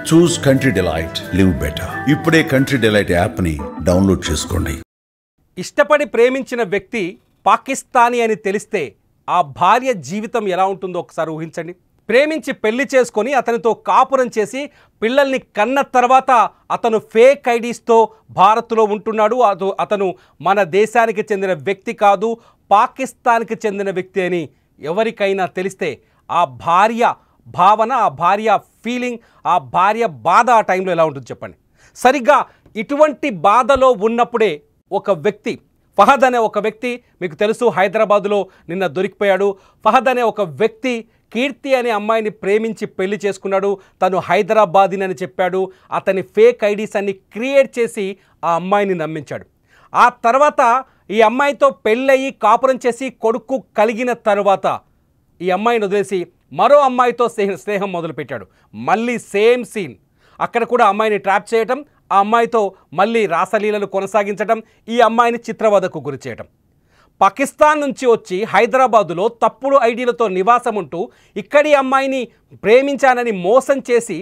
చూస్ country delight, live better. ఇప్పుడే country delight యాప్ని download చేసుకోండి. ఇష్టపడి ప్రేమించిన వ్యక్తి పాకిస్తానీ అని తెలిస్తే ఆ భార్య జీవితం ఎలా ఉంటుందో ఒకసారి ఊహించండి. ప్రేమించి పెళ్లి చేసుకొని అతనితో కాపురం చేసి పిల్లల్ని కన్న తర్వాత అతను ఫేక్ ఐడీస్తో భారత్లో ఉంటున్నాడు. అతను మన దేశానికి చెందిన వ్యక్తి కాదు, పాకిస్తాన్కి చెందిన వ్యక్తి అని ఎవరికైనా తెలిస్తే ఆ భార్య భావన, ఆ భార్య ఫీలింగ్, ఆ భార్య బాధ ఆ టైంలో ఎలా ఉంటుంది చెప్పండి. సరిగ్గా ఇటువంటి బాధలో ఉన్నప్పుడే ఒక వ్యక్తి, ఫహద్ అనే ఒక వ్యక్తి, మీకు తెలుసు హైదరాబాదులో నిన్న దొరికిపోయాడు. ఫహద్ అనే ఒక వ్యక్తి కీర్తి అనే అమ్మాయిని ప్రేమించి పెళ్లి చేసుకున్నాడు. తను హైదరాబాదీనని చెప్పాడు. అతని ఫేక్ ఐడీస్ అన్ని క్రియేట్ చేసి ఆ అమ్మాయిని నమ్మించాడు. ఆ తర్వాత ఈ అమ్మాయితో పెళ్ళయి కాపురం చేసి కొడుకు కలిగిన తర్వాత ఈ అమ్మాయిని వదిలేసి మరో అమ్మాయితో స్నేహం మొదలుపెట్టాడు. మళ్ళీ సేమ్ సీన్. అక్కడ కూడా అమ్మాయిని ట్రాప్ చేయటం, ఆ అమ్మాయితో మళ్ళీ రాసలీలలు కొనసాగించడం, ఈ అమ్మాయిని చిత్రవధకు గురి చేయటం. పాకిస్తాన్ నుంచి వచ్చి హైదరాబాదులో తప్పుడు ఐడీలతో నివాసం ఉంటూ ఇక్కడి అమ్మాయిని ప్రేమించానని మోసం చేసి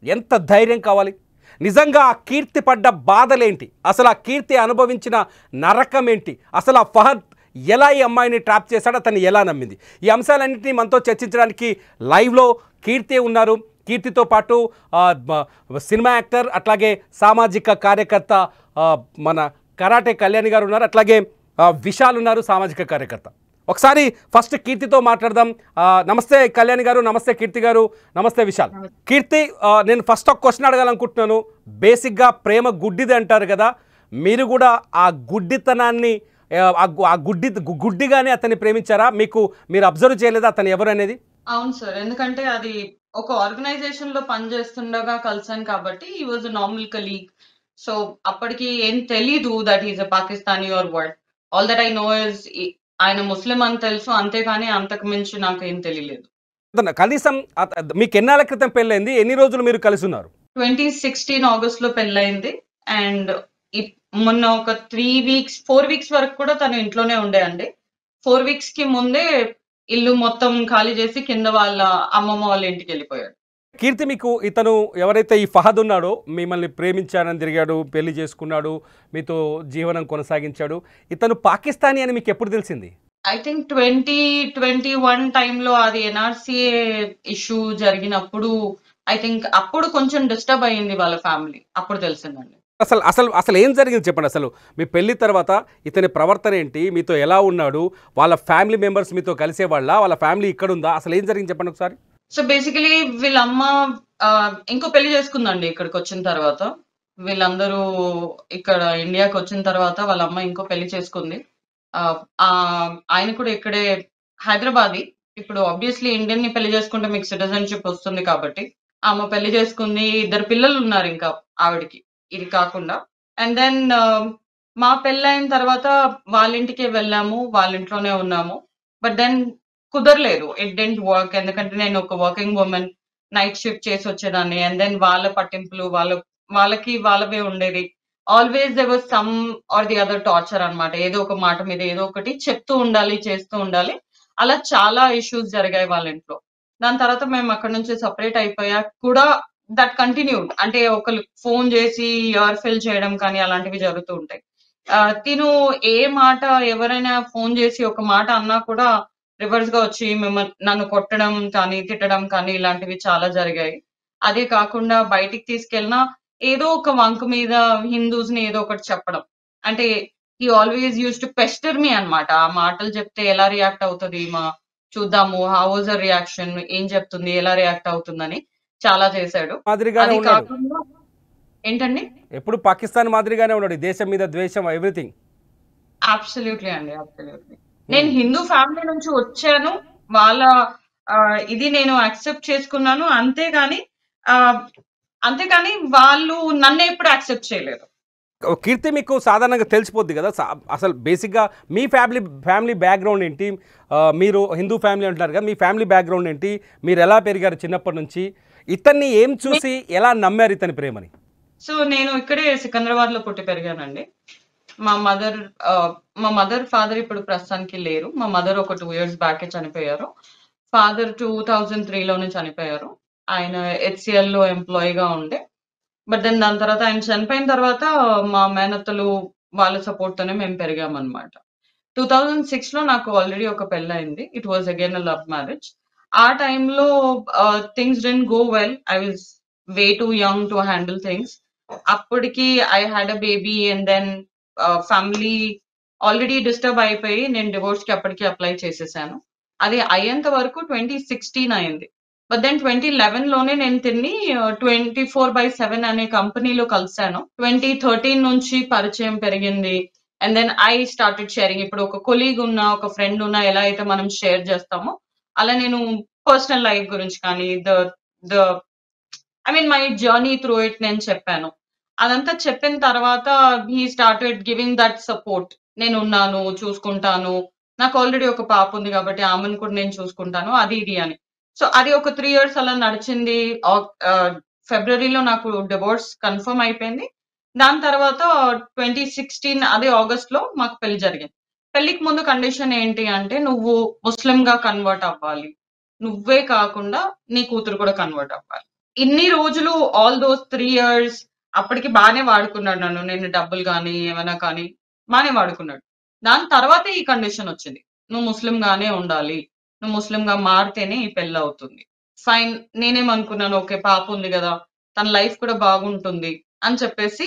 ఎంత ధైర్యం కావాలి? నిజంగా ఆ కీర్తి పడ్డ బాధలేంటి? అసలు ఆ కీర్తి అనుభవించిన నరకం ఏంటి? అసలు ఆ ఫహద్ ఎలా ఈ అమ్మాయిని ట్రాప్ చేశాడు, అతన్ని ఎలా నమ్మింది? ఈ అంశాలన్నింటినీ మనతో చర్చించడానికి లైవ్లో కీర్తి ఉన్నారు. కీర్తితో పాటు సినిమా యాక్టర్, అట్లాగే సామాజిక కార్యకర్త మన కరాటే కళ్యాణి గారు ఉన్నారు. అట్లాగే విశాల్ ఉన్నారు, సామాజిక కార్యకర్త. ఒకసారి ఫస్ట్ కీర్తితో మాట్లాడదాం. నమస్తే కళ్యాణి గారు, నమస్తే కీర్తి గారు, నమస్తే విశాల్. కీర్తి, నేను ఫస్ట్ ఒక క్వశ్చన్ అడగాలనుకుంటున్నాను. బేసిక్గా ప్రేమ గుడ్డిది అంటారు కదా, మీరు కూడా ఆ గుడ్డితనాన్ని, గుడ్డిగానే అతన్ని ప్రేమించారా? మీరు అబ్జర్వ్ చేయలేదా అతను ఎవరు అనేది? అవును సార్, ఎందుకంటే అది ఒక ఆర్గనైజేషన్ లో పనిచేస్తుండగా కలిసాను కాబట్టి ఈ వాజ్ నార్మల్ కలీగ్. సో అప్పటికి ఏం తెలీదు that is a Pakistani or word. All that I know is ఆయన ముస్లిం అని తెలుసు, అంతేగాని అంతకు మించి నాకు ఏం తెలియలేదు. కనీసం మీకు ఎన్నాళ్ళ క్రితం పెళ్ళైంది? ఎన్ని రోజులు మీరు కలిసి ఉన్నారు? 2016 ఆగస్ట్ లో పెళ్ళైంది. అండ్ మొన్న ఒక 4 వీక్స్ వరకు కూడా తను ఇంట్లోనే ఉండే అండి. 4 వీక్స్ కి ముందే ఇల్లు మొత్తం ఖాళీ చేసి కింద వాళ్ళ అమ్మమ్మ వాళ్ళ ఇంటికి వెళ్ళిపోయాడు. కీర్తి, మీకు ఇతను ఎవరైతే ఈ ఫహద్ ఉన్నాడో, మిమ్మల్ని ప్రేమించానని తిరిగాడు, పెళ్లి చేసుకున్నాడు, మీతో జీవనం కొనసాగించాడు, ఇతను పాకిస్తానీ అని మీకు ఎప్పుడు తెలిసింది? ఐ థింక్ 2021 టైంలో అది ఎన్ఆర్సీఏ ఇష్యూ జరిగినప్పుడు ఐ థింక్ అప్పుడు కొంచెం డిస్టర్బ్ అయ్యింది వాళ్ళ ఫ్యామిలీ, అప్పుడు తెలిసిందండి. అసలు ఏం జరిగింది చెప్పండి. అసలు మీ పెళ్లి తర్వాత ఇతని ప్రవర్తన ఏంటి, మీతో ఎలా ఉన్నాడు, వాళ్ళ ఫ్యామిలీ మెంబర్స్ మీతో కలిసేవాళ్ళ, వాళ్ళ ఫ్యామిలీ ఇక్కడ ఉందా, అసలు ఏం జరిగింది చెప్పండి ఒకసారి. సో బేసికలీ వీళ్ళ అమ్మ ఇంకో పెళ్లి చేసుకుందండి ఇక్కడికి వచ్చిన తర్వాత. వీళ్ళందరూ ఇక్కడ ఇండియాకి వచ్చిన తర్వాత వాళ్ళ అమ్మ ఇంకో పెళ్లి చేసుకుంది. ఆయన కూడా ఇక్కడే హైదరాబాదీ. ఇప్పుడు ఆబ్వియస్లీ ఇండియన్ ని పెళ్లి చేసుకుంటే మీకు సిటిజన్షిప్ వస్తుంది కాబట్టి ఆమె పెళ్లి చేసుకుంది. 2 పిల్లలు ఉన్నారు ఇంకా ఆవిడికి, ఇది కాకుండా. అండ్ దెన్ మా పెళ్ళైన తర్వాత వాళ్ళ ఇంటికే వెళ్ళాము, వాళ్ళ ఇంట్లోనే ఉన్నాము. బట్ దెన్ కుదరలేదు, ఇట్ డెంట్ వర్క్. ఎందుకంటే నేను ఒక వర్కింగ్ ఉమెన్, నైట్ షిఫ్ట్ చేసి వచ్చేదాన్ని. అండ్ దెన్ వాళ్ళ పట్టింపులు వాళ్ళకి వాళ్ళవే ఉండేది. Always there was some or the other torture అన్నమాట. ఏదో ఒక మాట మీద ఏదో ఒకటి చెప్తూ ఉండాలి, చేస్తూ ఉండాలి. అలా చాలా ఇష్యూస్ జరిగాయి వాళ్ళ ఇంట్లో. దాని తర్వాత మేము అక్కడ నుంచి సెపరేట్ అయిపోయాక కూడా దట్ కంటిన్యూడ్. అంటే ఒకరు ఫోన్ చేసి ఇయర్ ఫిల్ చేయడం కానీ అలాంటివి జరుగుతూ ఉంటాయి. తిను ఏ మాట, ఎవరైనా ఫోన్ చేసి ఒక మాట అన్నా కూడా రివర్స్ గా వచ్చి నన్ను కొట్టడం కానీ, తిట్టడం కానీ ఇలాంటివి చాలా జరిగాయి. అదే కాకుండా బయటికి తీసుకెళ్ళినా ఏదో ఒక వంక మీద హిందూస్ ని ఏదో ఒకటి చెప్పడం. అంటే he always use to pester me అన్నమాట. ఆ మాటలు చెప్తే ఎలా రియాక్ట్ అవుతుంది చూద్దాము, హౌ వాజ్ హర్ రియాక్షన్, ఏం చెప్తుంది, ఎలా రియాక్ట్ అవుతుందని చాలా చేశాడు. అది కాకుండా ఏంటండి, ఎప్పుడు పాకిస్తాన్ మాదిరిగానే ఉన్నాడు, దేశం మీద ద్వేషం, ఎవ్రీథింగ్. అబ్సల్యూట్లీ అండి, అబ్సల్యూట్లీ. నేను హిందూ ఫ్యామిలీ నుంచి వచ్చాను, వాళ్ళ ఇది నేను యాక్సెప్ట్ చేసుకున్నాను. అంతేకాని వాళ్ళు నన్ను ఎప్పుడు యాక్సెప్ట్ చేయలేదు. కీర్తి, మీకు సాధారణంగా తెలిసిపోద్ది కదా అసలు బేసిక్గా మీ ఫ్యామిలీ బ్యాక్గ్రౌండ్ ఏంటి? మీరు హిందూ ఫ్యామిలీ అంటున్నారు కదా, మీ ఫ్యామిలీ బ్యాక్గ్రౌండ్ ఏంటి? మీరు ఎలా పెరిగారు చిన్నప్పటి నుంచి? ఇతన్ని ఏం చూసి ఎలా నమ్మారు ఇతని ప్రేమని? సో నేను ఇక్కడే సికింద్రాబాద్ లో పుట్టి పెరిగానండి. మా మదర్ ఫాదర్ ఇప్పుడు ప్రస్తుతానికి లేరు. మా మదర్ ఒక 2 years బ్యాకే చనిపోయారు. ఫాదర్ 2003లోనే చనిపోయారు. ఆయన HCL లో ఎంప్లాయీగా ఉండే. బట్ దెన్ దాని తర్వాత ఆయన చనిపోయిన తర్వాత మా మేనత్తలు వాళ్ళ సపోర్ట్‌తోనే మేము పెరిగామనమాట. 2006లో నాకు ఆల్రెడీ ఒక పెళ్లయింది. It was again a love marriage. ఆ టైంలో things didn't go well. I was way too young to handle things. అప్పటికి I had a baby and then family already disturb అయిపోయి నేను డివోర్స్‌కి అప్పటికి అప్లై చేసేసాను. అది అయ్యేంత వరకు 2016 అయింది. బట్ దెన్ 2011లోనే నేను తిన్ని 24/7 అనే కంపెనీలో కలిసాను. 2013 నుంచి పరిచయం పెరిగింది. And then I started sharing. ఇప్పుడు ఒక కొలీగ్ ఉన్నా, ఒక ఫ్రెండ్ ఉన్నా ఎలా అయితే మనం షేర్ చేస్తామో, అలా నేను పర్సనల్ లైఫ్ గురించి కానీ, the I mean my journey through it నేను చెప్పాను. అదంతా చెప్పిన తర్వాత హి స్టార్టెడ్ గివింగ్ దట్ సపోర్ట్. నేనున్నాను, చూసుకుంటాను. నాకు ఆల్రెడీ ఒక పాప ఉంది కాబట్టి ఆమెను కూడా నేను చూసుకుంటాను. అది ఇది అని. సో, అది ఒక 3 ఇయర్స్ అలా నడిచింది. ఫిబ్రవరిలో నాకు డివోర్స్ కన్ఫర్మ్ అయిపోయింది. దాని తర్వాత 2016 అదే ఆగస్ట్‌లో మాకు పెళ్లి జరిగింది. పెళ్ళికి ముందు కండిషన్ ఏంటి అంటే, నువ్వు ముస్లిమ్‌గా కన్వర్ట్ అవ్వాలి. నువ్వే కాకుండా నీ కూతురు కూడా కన్వర్ట్ అవ్వాలి. ఇన్ని రోజులు ఆల్ దోస్ 3 ఇయర్స్ అప్పటికి బానే వాడుకున్నాడు నన్ను. నేను డబ్బులు గాని, ఏమైనా కానీ బానే వాడుకున్నాడు. దాని తర్వాతే ఈ కండిషన్ వచ్చింది. నువ్వు ముస్లిమ్‌గానే ఉండాలి. నువ్వు ముస్లిమ్‌గా మారితేనే ఈ పెళ్లవుతుంది. ఫైన్. నేనేమనుకున్నాను, ఓకే. పాప ఉంది గదా! తన లైఫ్ కూడా బాగుంటుంది అని చెప్పేసి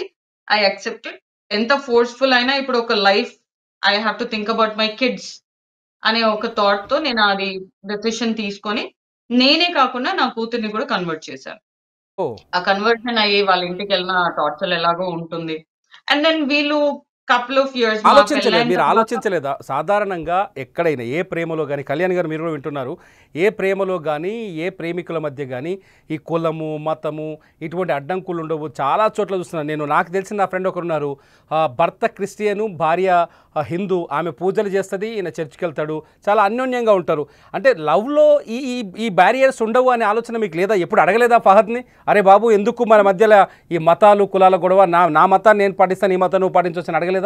ఐ యాక్సెప్టెడ్. ఎంత ఫోర్స్‌ఫుల్ అయినా ఇప్పుడు ఒక life I have to think about my kids అనే ఒక థాట్‌తో నేను అది డెసిషన్ తీసుకొని, నేనే కాకుండా నా కూతుర్ని కూడా కన్వర్ట్ చేశాను. ఓహ్! ఆ కన్వర్షన్ అయ్యి వాళ్ళ ఇంటికెళ్ళిన టార్చర్ ఎలాగో ఉంటుంది. అండ్ దెన్ వీళ్ళు కపుల్ ఆఫ్ ఇయర్స్ మా ఆలోచించలేదు. పెళ్లయిన మీరు తర్వాత ఆలోచించలేదా? సాధారణంగా ఎక్కడైనా ఏ ప్రేమలో గాని, కళ్యాణ్ గారు మీరు కూడా వింటున్నారు. ఏ ప్రేమలో గాని, ఏ ప్రేమికుల మధ్య గాని ఈ కులము, మతము ఇటువంటి అడ్డంకులు ఉండవు. చాలా చోట్ల చూస్తున్నాను. నాకు తెలిసిన నా ఫ్రెండ్ ఒకరున్నారు. భర్త క్రిస్టియను, భార్య హిందూ. ఆమె పూజలు చేస్తది, ఈయన చర్చికెళ్తాడు. చాలా అన్యోన్యంగా ఉంటారు. అంటే లవ్‌లో ఈ ఈ ఈ బ్యారియర్స్ ఉండవు అనే ఆలోచన మీకు లేదా? ఎప్పుడు అడగలేదా ఫహద్‌ని? అరే బాబు, ఎందుకు మన మధ్యలో ఈ మతాలు, కులాల గొడవ? నా మతాన్ని నేను పాటిస్తాను, నీ మతం నువ్వు పాటించొచ్చు అని అడగలేదా?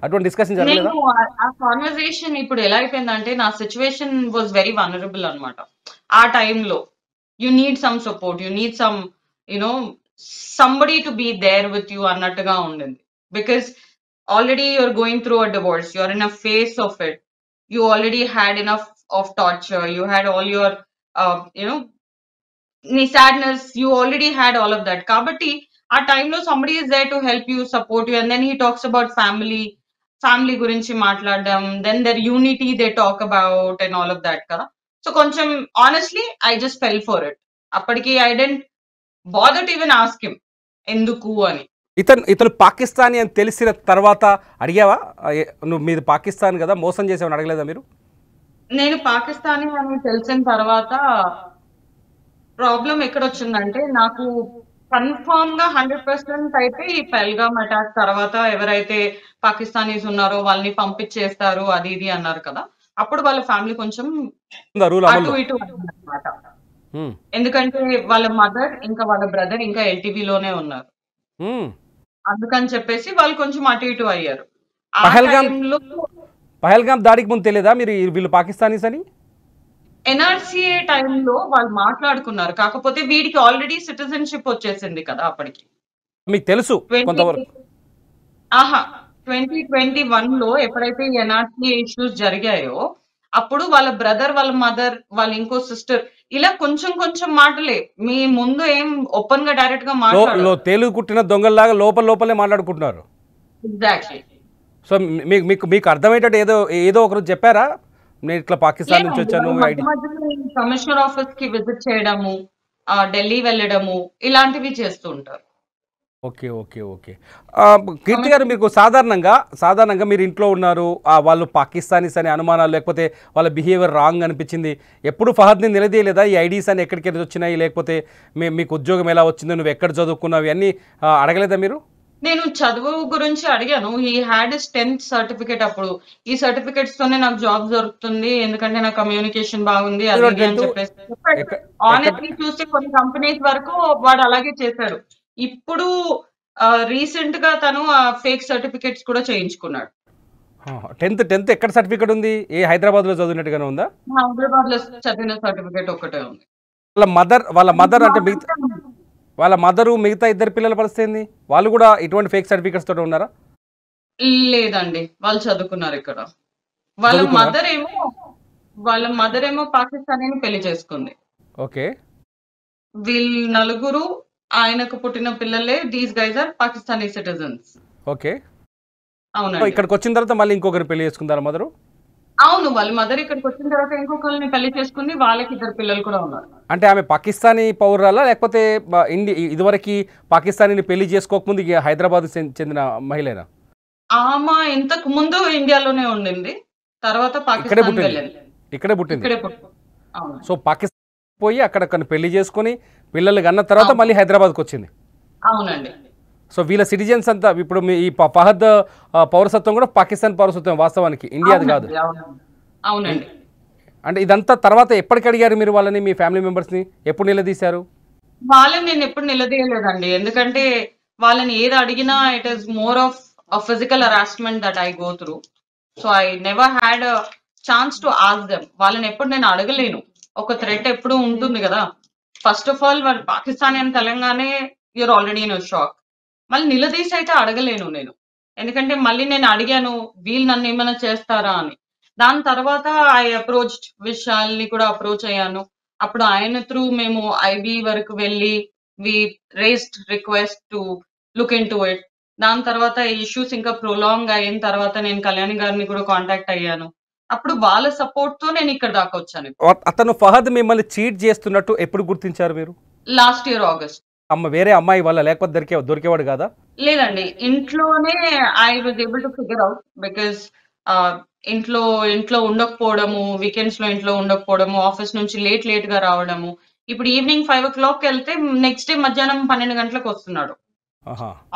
అటువంటి డిస్కషన్ జరగలేదా? నేను ఆ కన్వర్జేషన్ ఇప్పుడు ఎలా అయిపోయిందంటే, నా సిట్యుయేషన్ వాస్ వెరీ వల్నరబుల్ అన్నమాట. ఆ టైంలో. You need some support. You need some you know somebody to be there with you అన్నట్టుగా ఉండింది. Because already you are going through a divorce. You are in a phase of it. You already had enough of torture. You had all your you know నీ sadness, you already had all of that. కాబట్టి ఆ టైంలో somebody is there to help you, support you. And then he talks about family. Family గురించి మాట్లాడడం. Then there unity they talk about and all of that కదా! So, కొంచెం honestly I just fell for it. అప్పటికి I didn't bother to even ask him ఎందుకు అని. ఇతను పాకిస్తానీ అని తెలిసిన తర్వాత అడిగావా? నువ్వు మీది పాకిస్తాన్ కదా, మోసం చేసావని అడగలేదా మీరు? నేను పాకిస్తానీ అని తెలిసిన తర్వాత ప్రాబ్లమ్ ఎక్కడొచ్చిందంటే, నాకు కన్ఫర్మ్‌గా 100% అయితే ఈ పహల్గామ్ అటాక్ తర్వాత ఎవరైతే పాకిస్తానీస్ ఉన్నారో వాళ్ళని పంపించేస్తారు అది ఇది అన్నారు కదా! అప్పుడు వాళ్ళ ఫ్యామిలీ కొంచెం ఉందా రూల్ అటు అమల్లో? ఇటు అయిందన్నమాట. హ్మ్. ఎందుకంటే వాళ్ళ మదర్ ఇంకా వాళ్ళ బ్రదర్ ఇంకా ఎల్‌టీబీలోనే ఉన్నారు. హ్మ్. అందుకని చెప్పేసి వాళ్ళు కొంచెం అటు ఇటు అయ్యారు. ఆ పహల్గామ్ టైంలో పహల్గామ్ దాడికి ముందు తెలియదా మీరు వీళ్ళు పాకిస్తానీస్ అని? ఎన్ఆర్‌సీఏ టైంలో వాళ్ళు మాట్లాడుకున్నారు. కాకపోతే వీడికి ఆల్రెడీ సిటిజన్‌షిప్ వచ్చేసింది కదా! అప్పటికి. మీకు తెలుసు 20 కొంతవరకు. ఆహా! 2021లో ఎప్పుడైతే ఈ ఎన్ఆర్‌సీ ఇష్యూస్ జరిగాయో, అప్పుడు వాళ్ళ బ్రదర్, వాళ్ళ మదర్, వాళ్ళ ఇంకో సిస్టర్ ఇలా కొంచెం కొంచెం మాటలే. మీ ముందు ఏం ఓపెన్‌గా డైరెక్ట్‌గా మాట్లాడరు. తెలుగు కుట్టిన దొంగల్లాగా లోపలే మాట్లాడుకుంటున్నారు. ఎగ్జాక్ట్‌లీ. సో మీకు మీకు మీకు అర్థమయ్యేటట్టు ఏదో ఒకరు చెప్పారా? నేను ఇట్లా పాకిస్తాన్ నుంచి లేదండి. వచ్చాను వాళ్ళు మధ్య ఐడి. మధ్యలో ఈ కమిషనర్ ఆఫీస్‌కి విజిట్ చేయడము, ఢిల్లీ వెళ్ళడము ఇలాంటివి చేస్తూ ఉంటారు. Okay, okay, okay. కీర్తి గారు, మీకు సాధారణంగా మీరు ఇంట్లో ఉన్నారు. వాళ్ళు పాకిస్తానీస్ అనే అనుమానాలు, లేకపోతే వాళ్ళ బిహేవియర్ రాంగ్ అనిపించింది. ఎప్పుడు ఫహద్ని నిలదీయలేదా? ఈ ఐడీస్ అని ఎక్కడికి వచ్చినాయి, లేకపోతే మీకు ఉద్యోగం ఎలా వచ్చిందో, నువ్వు ఎక్కడ చదువుకున్నావు, ఇవన్నీ అడగలేదా మీరు? నేను చదువు గురించి అడిగాను. హి హాడ్ హిస్ 10th సర్టిఫికేట్ అప్పుడు. ఈ సర్టిఫికేట్స్ తోనే నాకు జాబ్ దొరుకుతుంది. ఎందుకంటే నా కమ్యూనికేషన్ బాగుంది. అది ఇది అని 10th చెప్పేసి చెప్పాడు. ఎక్కడ ఎక్కడ ఆనెస్ట్‌లీ చూస్తే కొన్ని కంపెనీస్ వరకు వాడు అలాగే చేశాడు. ఇప్పుడు రీసెంట్‌గా తను ఫేక్ సర్టిఫికేట్స్ కూడా చేయించుకున్నాడు. 10th ఎక్కడ సర్టిఫికేట్ ఉంది? హైదరాబాద్లో చదివినట్టుగానే ఉందా? హైదరాబాద్‌లో చదివిన సర్టిఫికేట్ ఒక్కటే ఉంది. వాళ్ళ మదర్ అంటే వాళ్ళ మదరు మిగతా ఇద్దరు పిల్లల పరిస్థితి ఏంది? వాళ్ళు కూడా ఇటువంటి ఫేక్ సర్టిఫికెట్స్ తోటి ఉన్నారా? లేదండి, వాళ్ళు చదువుకున్నారు ఇక్కడ. వాళ్ళ చదువుకున్నారా? మదర్ ఏమో వాళ్ళ మదర్ ఏమో పాకిస్తానీని పెళ్లి చేసుకుంది. ఓకే. వీళ్ళు నలుగురు ఆయనకు పుట్టిన పిల్లలే. These guys are Pakistani citizens. Okay. అవునండి. ఇక్కడికి వచ్చిన తర్వాత మళ్ళీ ఇంకొకరు పెళ్లి చేసుకుంటారా మదరు? అవును, వాళ్ళ మదర్ ఇక్కడికి వచ్చిన తర్వాత ఇంకొకరిని పెళ్లి చేసుకుంది. వాళ్ళకి ఇద్దరు పిల్లలు కూడా ఉన్నారు. అంటే ఆమె పాకిస్తానీ పౌరాలా లేకపోతే ఇదివరకు పాకిస్తానీని పెళ్లి చేసుకోకముందు హైదరాబాద్ చెందిన మహిళనా? ఆమె ఇంతకు ముందు ఇండియాలోనే ఉండింది, తర్వాత ఇక్కడే పాకిస్తాన్ పుట్టింది. వెళ్ళింది. ఇక్కడే పుట్టింది. ఇక్కడే పుట్టింది. అవును. సో పాకిస్తాన్ పోయి అక్కడ పెళ్లి చేసుకొని పిల్లలు కన్న తర్వాత మళ్ళీ హైదరాబాద్కి వచ్చింది. అవునండి. సో వీళ్ళ సిటిజన్స్ అంతా ఇప్పుడు ఈ ఫహద్ పౌరసత్వం కూడా పాకిస్తాన్ పౌరసత్వం వాస్తవానికి, ఇండియాది కాదు. అవునండి. అంటే ఇదంతా తర్వాత ఎప్పటికి అడిగారు మీరు వాళ్ళని, మీ ఫ్యామిలీ మెంబర్స్ని ఎప్పుడు నిలదీశారు? వాళ్ళని నేను ఎప్పుడు నిలదీయలేదండి, ఎందుకంటే వాళ్ళని ఏది అడిగినా it is more of physical harassment that I go through. So I never had a chance to ask them. వాళ్ళని ఎప్పుడు నేను అడగలేను. ఒక థ్రెట్ ఎప్పుడు ఉంటుంది కదా. ఫస్ట్ ఆఫ్ ఆల్ వాళ్ళు పాకిస్తానీ అని తెలంగాణే యూర్ ఆల్రెడీ ఇన్ షాక్. మళ్ళీ నిలదీసి అయితే అడగలేను నేను, ఎందుకంటే మళ్ళీ నేను అడిగాను వీళ్ళు నన్ను ఏమైనా చేస్తారా అని. దాని తర్వాత ఐ అప్రోచ్ విశాల్ని కూడా అప్రోచ్ అయ్యాను. అప్పుడు ఆయన త్రూ మేము ఐబీ వరకు వెళ్ళి we raised request to look in to it. దాని తర్వాత ఇష్యూస్ ఇంకా ప్రొలాంగ్ అయిన తర్వాత నేను కళ్యాణి గారిని కూడా కాంటాక్ట్ అయ్యాను. అప్పుడు వాళ్ళ సపోర్ట్ తో నేను ఇక్కడ దాకా వచ్చాను. అతను ఫహద్ మిమ్మల్ని చీట్ చేస్తున్నట్టు ఎప్పుడు గుర్తించారు మీరు? Last year August. వేరే అమ్మాయి వల్ల, లేకపోతే దొరికేవాడు కాదా? లేదండి, ఇంట్లోనే I was able to figure out. Because ఇంట్లో ఉండకపోవడము, వీకెండ్స్ లో ఇంట్లో ఉండకపోవడము, ఆఫీస్ నుంచి లేట్ గా రావడము. ఇప్పుడు ఈవినింగ్ 5 o'clock వెళ్తే నెక్స్ట్ డే మధ్యాహ్నం 12 గంటలకు వస్తున్నాడు.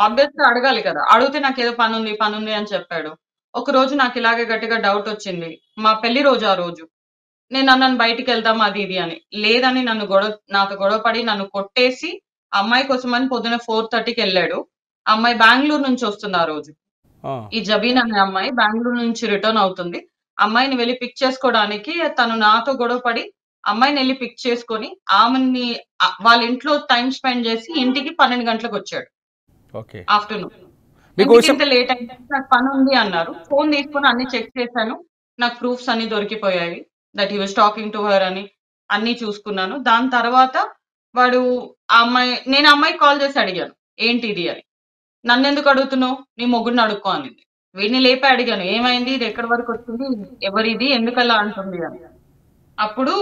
ఆబ్వియస్ గా అడగాలి కదా. అడిగితే నాకు ఏదో పని ఉంది అని చెప్పాడు. ఒక రోజు నాకు ఇలాగే గట్టిగా డౌట్ వచ్చింది. మా పెళ్లి రోజు ఆ రోజు నేను అన్నాను బయటికి వెళ్దాం అది ఇది అని. లేదని నాతో గొడవ పడి నన్ను కొట్టేసి అమ్మాయి కోసం అని పొద్దున 4:30కి వెళ్ళాడు. అమ్మాయి బెంగళూరు నుంచి వస్తుంది ఆ రోజు. ఈ జబీన్ అనే అమ్మాయి బెంగళూరు నుంచి రిటర్న్ అవుతుంది. అమ్మాయిని వెళ్ళి పిక్ చేసుకోవడానికి తను నాతో గొడవ పడి అమ్మాయిని వెళ్ళి పిక్ చేసుకొని ఆమెని వాళ్ళ ఇంట్లో టైం స్పెండ్ చేసి ఇంటికి 12 గంటలకు వచ్చాడు ఆఫ్టర్నూన్. ఇంత లేట్ అయితే నాకు పని ఉంది అన్నారు. ఫోన్ తీసుకొని అన్ని చెక్ చేశాను. నాకు ప్రూఫ్స్ అన్ని దొరికిపోయాయి that he was talking to her అని. అన్ని చూసుకున్నాను. దాని తర్వాత వాడు నేను అమ్మాయికి కాల్ చేసి అడిగాను ఏంటిది అని. నన్నెందుకు అడుగుతున్నావు, నీ మొగుడిని అడుక్కో అనింది. వీడిని లేపి అడిగాను ఏమైంది, ఇది ఎక్కడి వరకు వచ్చింది, ఎవరిది, ఎందుకలా అంటుంది అని. అప్పుడు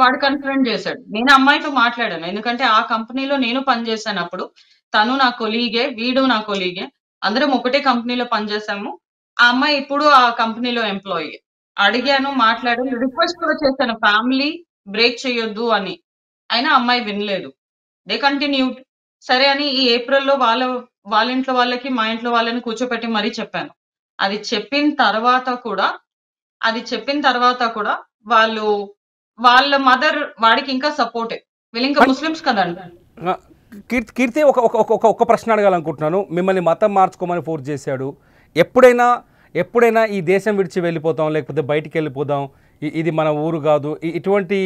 వాడు కన్ఫరెంట్ చేశాడు. నేను అమ్మాయితో మాట్లాడాను, ఎందుకంటే ఆ కంపెనీలో నేను పనిచేశాను. అప్పుడు తను నా కొలీగే, వీడు నా కొలీగే, అందరం ఒకటే కంపెనీలో పనిచేసాము. ఆ అమ్మాయి ఇప్పుడు ఆ కంపెనీలో ఎంప్లాయీ. అడిగాను, మాట్లాడాను, రిక్వెస్ట్ కూడా చేశాను ఫ్యామిలీ బ్రేక్ చేయొద్దు అని. అయినా అమ్మాయి వినలేదు. They continued. సరే అని ఈ ఏప్రిల్‌లో వాళ్ళ ఇంట్లో వాళ్ళకి, మా ఇంట్లో వాళ్ళని కూర్చోపెట్టి మరీ చెప్పాను. అది చెప్పిన తర్వాత కూడా వాళ్ళ మదర్ వాడికి ఇంకా సపోర్టే. వీళ్ళింకా ముస్లిమ్స్ కదండి. కీర్తి ఒక ప్రశ్న అడగాలనుకుంటున్నాను. మిమ్మల్ని మతం మార్చుకోమని ఫోర్స్ చేశాడు. ఎప్పుడైనా ఈ దేశం విడిచి వెళ్ళిపోతాం, లేకపోతే బయటికి వెళ్ళిపోదాం, ఇది మన ఊరు కాదు, ఇటువంటి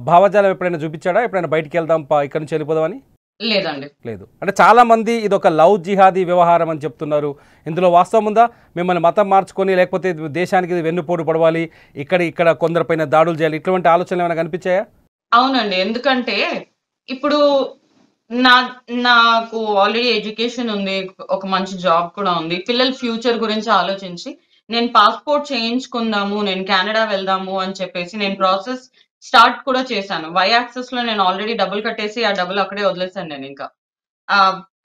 భావజాలం ఎప్పుడైనా చూపించాడా? ఎప్పుడైనా బయటికి వెళ్దాం, ఇక్కడ నుంచి వెళ్ళిపోదామని? లేదండి. లేదు. అంటే చాలా మంది ఇది ఒక లవ్ జిహాదీ వ్యవహారం అని చెప్తున్నారు. ఇందులో వాస్తవం ఉందా? మిమ్మల్ని మతం మార్చుకొని లేకపోతే దేశానికి వెన్నుపోటు పడవాలి, ఇక్కడ కొందరిపైన దాడులు చేయాలి, ఇటువంటి ఆలోచనలు ఏమైనా కనిపించాయా? అవునండి, ఎందుకంటే ఇప్పుడు నాకు ఆల్రెడీ ఎడ్యుకేషన్ ఉంది, ఒక మంచి జాబ్ కూడా ఉంది. పిల్లల ఫ్యూచర్ గురించి ఆలోచించి నేను పాస్పోర్ట్ చేయించుకుందాము, నేను కెనడా వెళ్దాము అని చెప్పేసి నేను ప్రాసెస్ స్టార్ట్ కూడా చేశాను. వై యాక్సెస్ లో నేను ఆల్రెడీ డబ్బులు కట్టేసి ఆ డబ్బులు అక్కడే వదిలేసాను. నేను ఇంకా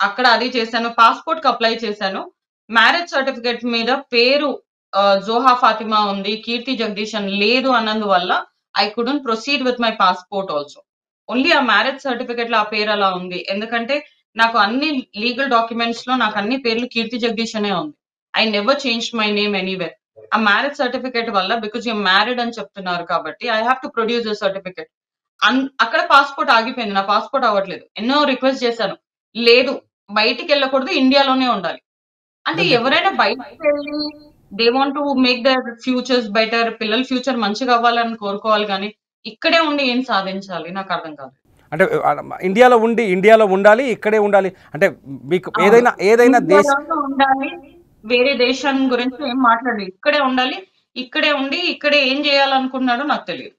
అక్కడ అది చేశాను. పాస్పోర్ట్ కి అప్లై చేశాను. మ్యారేజ్ సర్టిఫికేట్ మీద పేరు జోహా ఫాతిమా ఉంది, కీర్తి జగదీష్ అని లేదు అన్నందువల్ల I couldn't proceed with my passport also. Only ఆ మ్యారేజ్ సర్టిఫికేట్ లో ఆ పేరు అలా ఉంది. ఎందుకంటే నాకు అన్ని లీగల్ డాక్యుమెంట్స్ లో నాకు అన్ని పేర్లు కీర్తి జగదీష్ అనే ఉంది. I never change my name anywhere. ఆ మ్యారేజ్ సర్టిఫికేట్ వల్ల బికాజ్ యూ మ్యారీడ్ అని చెప్తున్నారు కాబట్టి I have to produce the certificate. అక్కడ పాస్పోర్ట్ ఆగిపోయింది. నా పాస్పోర్ట్ అవ్వట్లేదు. ఎన్నో రిక్వెస్ట్ చేశాను, లేదు బయటికి వెళ్ళకూడదు, ఇండియాలోనే ఉండాలి. అంటే ఎవరైనా బయటికి వెళ్ళి they want to make there futures better, పిల్లల ఫ్యూచర్ మంచిగా అవ్వాలని కోరుకోవాలి, కానీ ఇక్కడే ఉండి ఏం సాధించాలి నాకు అర్థం కాదు. అంటే ఇండియాలో ఉండాలి, ఇక్కడే ఉండాలి అంటే మీకు ఏదైనా దేశం ఉండాలి, వేరే దేశం గురించి ఏం మాట్లాడాలి, ఇక్కడే ఉండాలి, ఇక్కడే ఉండి ఇక్కడే ఏం చేయాలనుకున్నాడో నాకు తెలియదు.